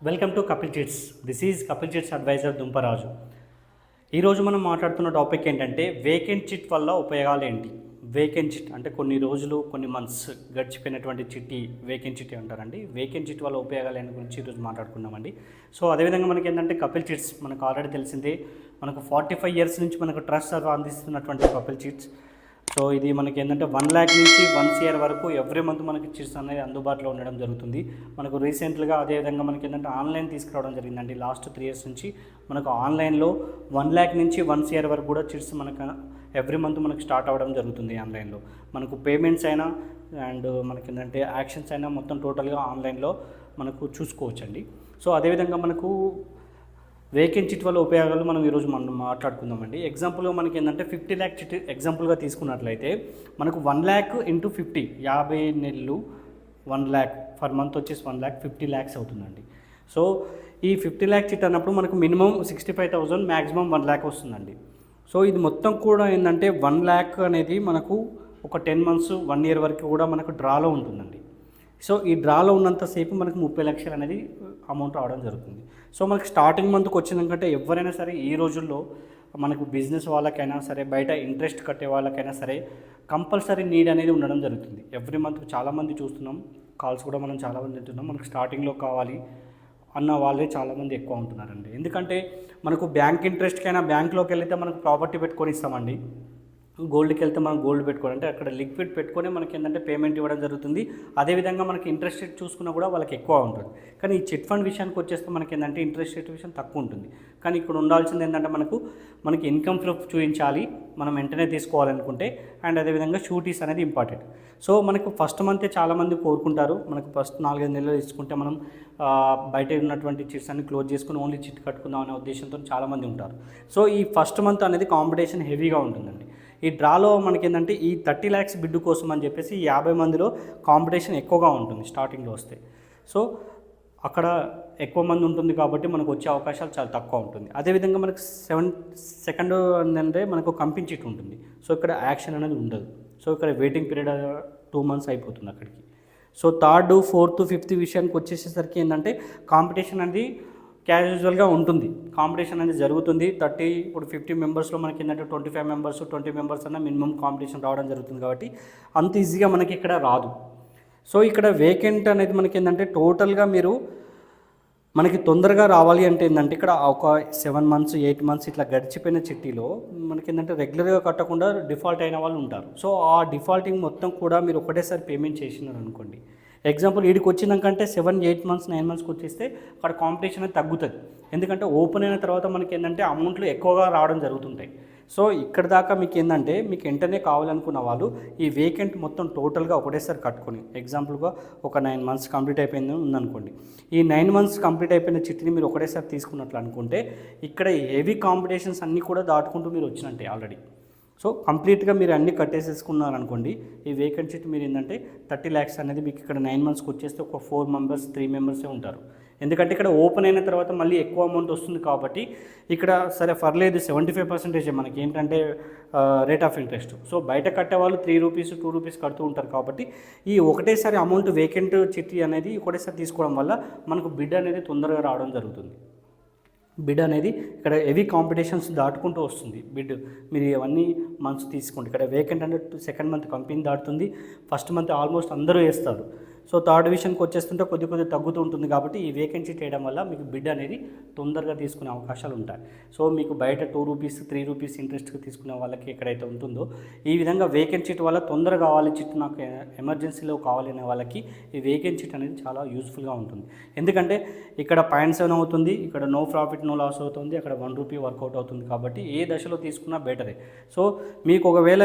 Welcome to Kapil chits. This is Kapil chits advisor Dumparaju. ఈరోజు మనం మాట్లాడుతున్న టాపిక్ ఏంటంటే వేకెంట్ చిట్ వల్ల ఉపయోగాలు ఏంటి. వేకెంట్ చిట్ అంటే కొన్ని రోజులు కొన్ని మంత్స్ గడిచిపోయినటువంటి చిట్టి వేకెంట్ చిట్ అంటారండి. వేకెంట్ చిట్ వల్ల ఉపయోగాలు ఏంటి గురించి ఈరోజు మాట్లాడుకుందామండి. సో అదేవిధంగా మనకి ఏంటంటే కపిల్ చిట్స్ మనకు ఆల్రెడీ తెలిసిందే, మనకు 45 years నుంచి మనకు ట్రస్ట్ సర్వ్ అందిస్తున్నటువంటి కపిల్ చిట్స్. సో ఇది మనకి ఏంటంటే 1 lakh నుంచి 1 crore వరకు ఎవ్రీ మంత్ మనకి చిట్స్ అనేది అందుబాటులో ఉండడం జరుగుతుంది. మనకు రీసెంట్గా అదేవిధంగా మనకి ఏంటంటే ఆన్లైన్ తీసుకురావడం జరిగిందండి. లాస్ట్ 3 years నుంచి మనకు ఆన్లైన్లో 1 lakh నుంచి 1 crore వరకు కూడా చిట్స్ మనకు ఎవ్రీ మంత్ మనకు స్టార్ట్ అవ్వడం జరుగుతుంది. ఆన్లైన్లో మనకు పేమెంట్స్ అయినా అండ్ మనకి ఏంటంటే యాక్షన్స్ అయినా మొత్తం టోటల్గా ఆన్లైన్లో మనకు చూసుకోవచ్చండి. సో అదేవిధంగా మనకు వేకెంట్ చిట్ వల్ల ఉపయోగాలు మనం ఈరోజు మాట్లాడుకుందామండి. ఎగ్జాంపుల్గా మనకి ఏంటంటే 50 lakh చిట్ ఎగ్జాంపుల్గా తీసుకున్నట్లయితే మనకు 1 lakh ఇంటూ 50 50 నెలలు 1 lakh పర్ మంత్ వచ్చేసి 1 lakh 50 lakhs అవుతుందండి. సో ఈ 50 lakh చిట్ అన్నప్పుడు మనకు మినిమం 65,000 మ్యాక్సిమం 1 lakh వస్తుందండి. సో ఇది మొత్తం కూడా ఏంటంటే 1 lakh అనేది మనకు ఒక 10 months 1 year వరకు కూడా మనకు డ్రాలో ఉంటుందండి. సో ఈ డ్రాలో ఉన్నంతసేపు మనకు 30 లక్షలు అనేది అమౌంట్ రావడం జరుగుతుంది. సో మనకి స్టార్టింగ్ మంత్కి వచ్చిందంటే ఎవరైనా సరే ఈ రోజుల్లో మనకు బిజినెస్ వాళ్ళకైనా సరే బయట ఇంట్రెస్ట్ కట్టే వాళ్ళకైనా సరే కంపల్సరీ నీడ్ అనేది ఉండడం జరుగుతుంది. ఎవ్రీ మంత్ చాలామంది చూస్తున్నాం, కాల్స్ కూడా మనం చాలామంది వింటున్నాం, మనకు స్టార్టింగ్లో కావాలి అన్న వాళ్ళే చాలామంది ఎక్కువ ఉంటున్నారండి. ఎందుకంటే మనకు బ్యాంక్ ఇంట్రెస్ట్కైనా బ్యాంక్లోకి వెళ్తే మనకు ప్రాపర్టీ పెట్టుకొని ఇస్తామండి. గోల్డ్కి వెళ్తే మనం గోల్డ్ పెట్టుకోవాలి అంటే అక్కడ లిక్విడ్ పెట్టుకొని మనకి ఏంటంటే పేమెంట్ ఇవ్వడం జరుగుతుంది. అదేవిధంగా మనకి ఇంట్రెస్ట్ రేట్ చూసుకున్నా కూడా వాళ్ళకి ఎక్కువ ఉంటుంది. కానీ ఈ చిట్ ఫండ్ విషయానికి వచ్చేస్తే మనకి ఏంటంటే ఇంట్రెస్ట్ రేట్ విషయం తక్కువ ఉంటుంది. కానీ ఇక్కడ ఉండాల్సింది ఏంటంటే మనకి ఇన్కమ్ ప్రూఫ్ చూపించాలి మనం వెంటనే తీసుకోవాలనుకుంటే. అండ్ అదేవిధంగా షూటీస్ అనేది ఇంపార్టెంట్. సో మనకు ఫస్ట్ మంతే చాలామంది కోరుకుంటారు, మనకు ఫస్ట్ 4-5 నెలలు తీసుకుంటే మనం బయట ఉన్నటువంటి చిట్స్ అన్ని క్లోజ్ చేసుకుని ఓన్లీ చిట్ కట్టుకుందాం అనే ఉద్దేశంతో చాలామంది ఉంటారు. సో ఈ ఫస్ట్ మంత్ అనేది కాంపిటీషన్ హెవీగా ఉంటుందండి. ఈ డ్రాలో మనకి ఏంటంటే ఈ 30 lakhs బిడ్డు కోసం అని చెప్పేసి 50 మందిలో కాంపిటీషన్ ఎక్కువగా ఉంటుంది స్టార్టింగ్లో వస్తే. సో అక్కడ ఎక్కువ మంది ఉంటుంది కాబట్టి మనకు వచ్చే అవకాశాలు చాలా తక్కువ ఉంటుంది. అదేవిధంగా మనకు సెకండ్ ఏంటంటే మనకు కంపెనీ చిట్ ఉంటుంది. సో ఇక్కడ యాక్షన్ అనేది ఉండదు. సో ఇక్కడ వెయిటింగ్ పీరియడ్ 2 months అయిపోతుంది అక్కడికి. సో థర్డ్, ఫోర్త్, ఫిఫ్త్ విషయానికి వచ్చేసేసరికి ఏంటంటే కాంపిటీషన్ అనేది క్యాజువల్గా ఉంటుంది. కాంపిటీషన్ అనేది జరుగుతుంది. ఇప్పుడు 50 మెంబర్స్లో మనకి ఏంటంటే 25 members 20 members అన్న మినిమం కాంపిటీషన్ రావడం జరుగుతుంది కాబట్టి అంత ఈజీగా మనకి ఇక్కడ రాదు. సో ఇక్కడ వేకెంట్ అనేది మనకి ఏంటంటే టోటల్గా మనకి తొందరగా రావాలి అంటే ఏంటంటే ఇక్కడ ఒక 7 months 8 months ఇట్లా గడిచిపోయిన చిట్టీలో మనకి ఏంటంటే రెగ్యులర్గా కట్టకుండా డిఫాల్ట్ అయిన వాళ్ళు ఉంటారు. సో ఆ డిఫాల్టింగ్ మొత్తం కూడా మీరు ఒకటేసారి పేమెంట్ చేసినారు అనుకోండి. ఎగ్జాంపుల్ వీడికి వచ్చినాకంటే 7-8 months 9 monthsకి వచ్చేస్తే అక్కడ కాంపిటీషన్ అనేది తగ్గుతుంది. ఎందుకంటే ఓపెన్ అయిన తర్వాత మనకి ఏంటంటే అమౌంట్లు ఎక్కువగా రావడం జరుగుతుంటాయి. సో ఇక్కడ దాకా మీకు ఏంటంటే మీకు వెంటనే కావాలనుకున్న వాళ్ళు ఈ వేకెంట్ మొత్తం టోటల్గా ఒకటేసారి కట్టుకొని ఎగ్జాంపుల్గా ఒక 9 months కంప్లీట్ అయిపోయింది ఉందనుకోండి. ఈ 9 months కంప్లీట్ అయిపోయిన చిట్టిని మీరు ఒకటేసారి తీసుకున్నట్లు అనుకుంటే ఇక్కడ హెవీ కాంపిటీషన్స్ అన్నీ కూడా దాటుకుంటూ మీరు వచ్చినట్టే ఆల్రెడీ. సో కంప్లీట్గా మీరు అన్నీ కట్టేసేసుకున్నారనుకోండి ఈ వేకెంట్ చిట్ మీరు ఏంటంటే 30 lakhs అనేది మీకు ఇక్కడ 9 monthsకి వచ్చేస్తే ఒక 4 members 3 members ఉంటారు. ఎందుకంటే ఇక్కడ ఓపెన్ అయిన తర్వాత మళ్ళీ ఎక్కువ అమౌంట్ వస్తుంది కాబట్టి ఇక్కడ సరే పర్లేదు 75% మనకి ఏంటంటే రేట్ ఆఫ్ ఇంట్రెస్ట్. సో బయట కట్టే వాళ్ళు 3 rupees 2 rupees కడుతూ ఉంటారు కాబట్టి ఈ ఒకటేసారి అమౌంట్ వేకెంట్ చిట్టి అనేది ఒకటేసారి తీసుకోవడం వల్ల మనకు బిడ్ అనేది తొందరగా రావడం జరుగుతుంది. బిడ్ అనేది ఇక్కడ హెవీ కాంపిటీషన్స్ దాటుకుంటూ వస్తుంది. బిడ్ మీరు ఇవన్నీ మంత్స్ తీసుకోండి. ఇక్కడ వేకెంట్ అంటే 2nd month కంపెనీ దాటుతుంది, 1st month ఆల్మోస్ట్ అందరూ వేస్తారు. సో థర్డ్ విషయానికి వచ్చేస్తుంటే కొద్ది తగ్గుతూ ఉంటుంది కాబట్టి ఈ వేకెన్సీ చేయడం వల్ల మీకు బిడ్ అనేది తొందరగా తీసుకునే అవకాశాలు ఉంటాయి. సో మీకు బయట 2 rupees 3 rupees ఇంట్రెస్ట్గా తీసుకునే వాళ్ళకి ఎక్కడైతే ఉంటుందో ఈ విధంగా వేకెన్సీ వల్ల తొందరగా కావాలి చిట్ నాకు ఎమర్జెన్సీలో కావాలి అనే వాళ్ళకి ఈ వేకెన్సీ అనేది చాలా యూస్ఫుల్గా ఉంటుంది. ఎందుకంటే ఇక్కడ 0.7 అవుతుంది, ఇక్కడ నో ప్రాఫిట్ నో లాస్ అవుతుంది, అక్కడ 1 rupee వర్కౌట్ అవుతుంది కాబట్టి ఏ దశలో తీసుకున్నా బెటరే. సో మీకు ఒకవేళ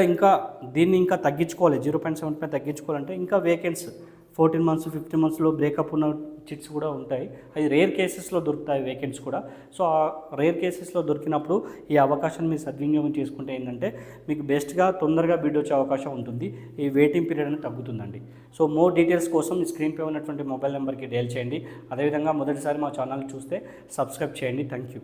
దీన్ని ఇంకా తగ్గించుకోవాలి 0.75 తగ్గించుకోవాలంటే ఇంకా వేకెన్సీ 14 months 15 monthsలో బ్రేకప్ ఉన్న చిట్స్ కూడా ఉంటాయి. అది రేర్ కేసెస్లో దొరుకుతాయి వేకెంట్స్ కూడా. సో ఆ రేర్ కేసెస్లో దొరికినప్పుడు ఈ అవకాశాన్ని మీరు సద్వినియోగం చేసుకుంటే ఏంటంటే మీకు బెస్ట్గా తొందరగా బిడ్ వచ్చే అవకాశం ఉంటుంది. ఈ వెయిటింగ్ పీరియడ్ అనేది తగ్గుతుందండి. సో మోర్ డీటెయిల్స్ కోసం ఈ స్క్రీన్పై ఉన్నటువంటి మొబైల్ నెంబర్కి డయల్ చేయండి. అదేవిధంగా మొదటిసారి మా ఛానల్ చూస్తే సబ్స్క్రైబ్ చేయండి. Thank you.